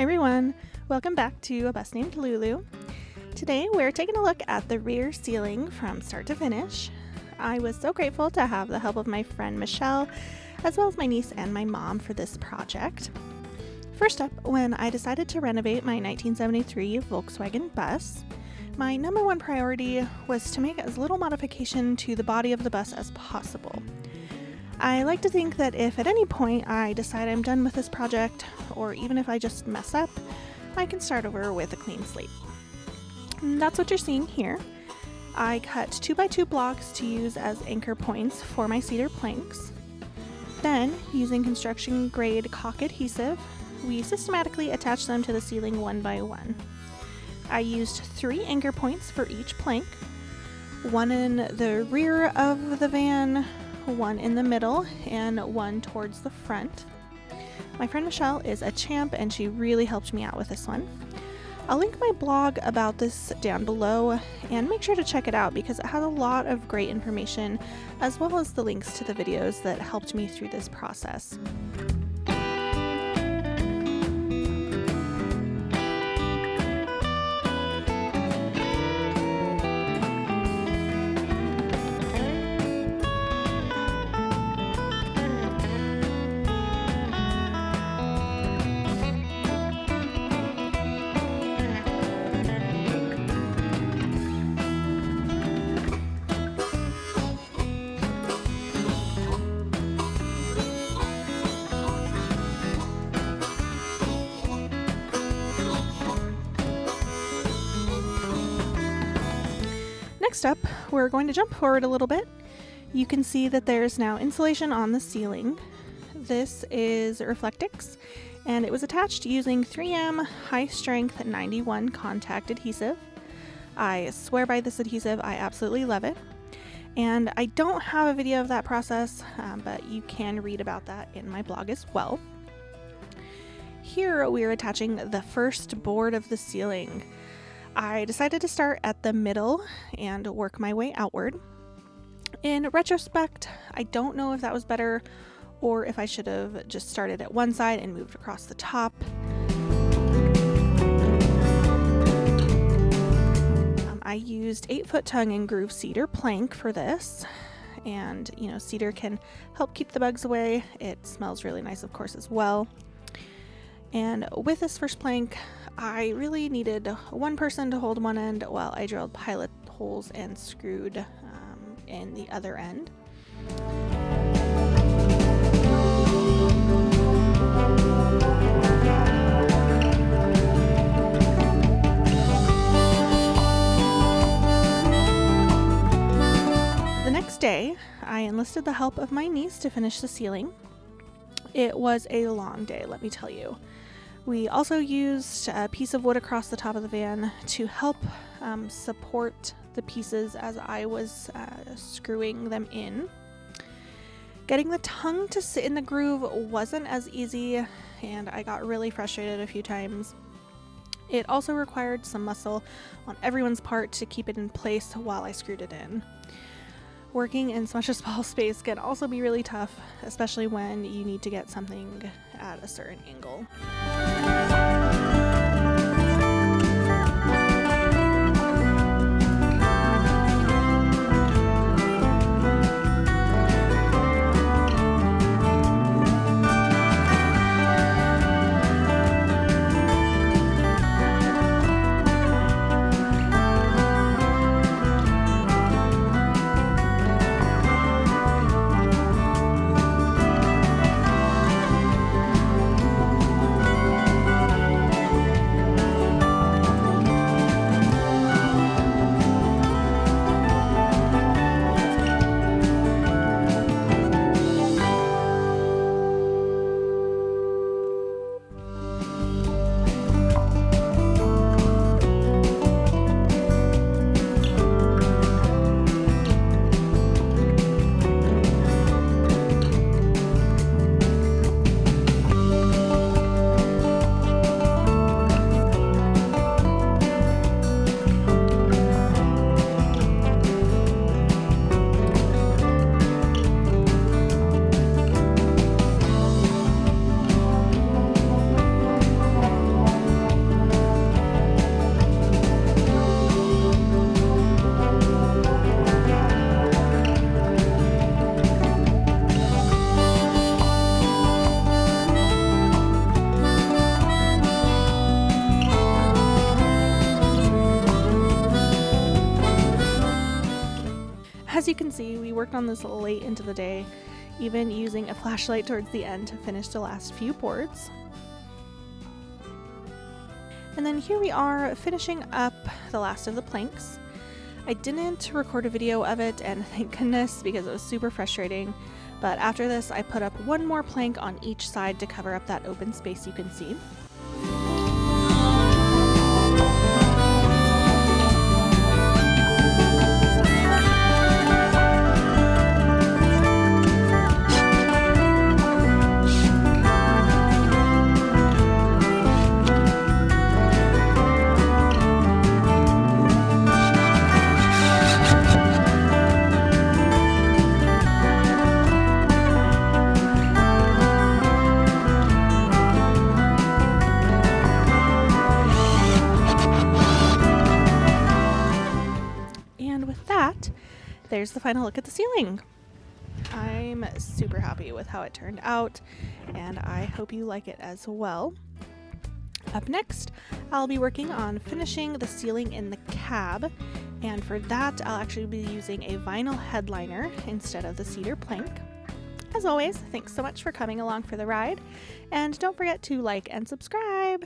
everyone, welcome back to A Bus Named Lulu. Today we're taking a look at the rear ceiling from start to finish. I was so grateful to have the help of my friend Michelle, as well as my niece and my mom for this project. First up, when I decided to renovate my 1973 Volkswagen bus, my number one priority was to make as little modification to the body of the bus as possible. I like to think that if at any point I decide I'm done with this project, or even if I just mess up, I can start over with a clean slate. And that's what you're seeing here. I cut 2x2 blocks to use as anchor points for my cedar planks. Then, using construction grade caulk adhesive, we systematically attached them to the ceiling one by one. I used 3 anchor points for each plank, one in the rear of the van, one in the middle, and one towards the front. My friend Michelle is a champ and she really helped me out with this one. I'll link my blog about this down below and make sure to check it out because it has a lot of great information as well as the links to the videos that helped me through this process. Next up, we're going to jump forward a little bit. You can see that there's now insulation on the ceiling. This is Reflectix, and it was attached using 3M high strength 91 contact adhesive. I swear by this adhesive, I absolutely love it. And I don't have a video of that process, but you can read about that in my blog as well. Here we're attaching the first board of the ceiling. I decided to start at the middle and work my way outward. In retrospect, I don't know if that was better or if I should have just started at one side and moved across the top. I used 8-foot tongue and groove cedar plank for this. And, cedar can help keep the bugs away. It smells really nice, of course, as well. And with this first plank, I really needed one person to hold one end while I drilled pilot holes and screwed in the other end. The next day, I enlisted the help of my niece to finish the ceiling. It was a long day, let me tell you. We also used a piece of wood across the top of the van to help support the pieces as I was screwing them in. Getting the tongue to sit in the groove wasn't as easy, and I got really frustrated a few times. It also required some muscle on everyone's part to keep it in place while I screwed it in. Working in such a small space can also be really tough, especially when you need to get something at a certain angle. As you can see, we worked on this late into the day, even using a flashlight towards the end to finish the last few boards. And then here we are finishing up the last of the planks. I didn't record a video of it, and thank goodness, because it was super frustrating. But after this, I put up one more plank on each side to cover up that open space you can see. There's the final look at the ceiling. I'm super happy with how it turned out, and I hope you like it as well. Up next, I'll be working on finishing the ceiling in the cab, and for that I'll actually be using a vinyl headliner instead of the cedar plank. As always, thanks so much for coming along for the ride, and don't forget to like and subscribe.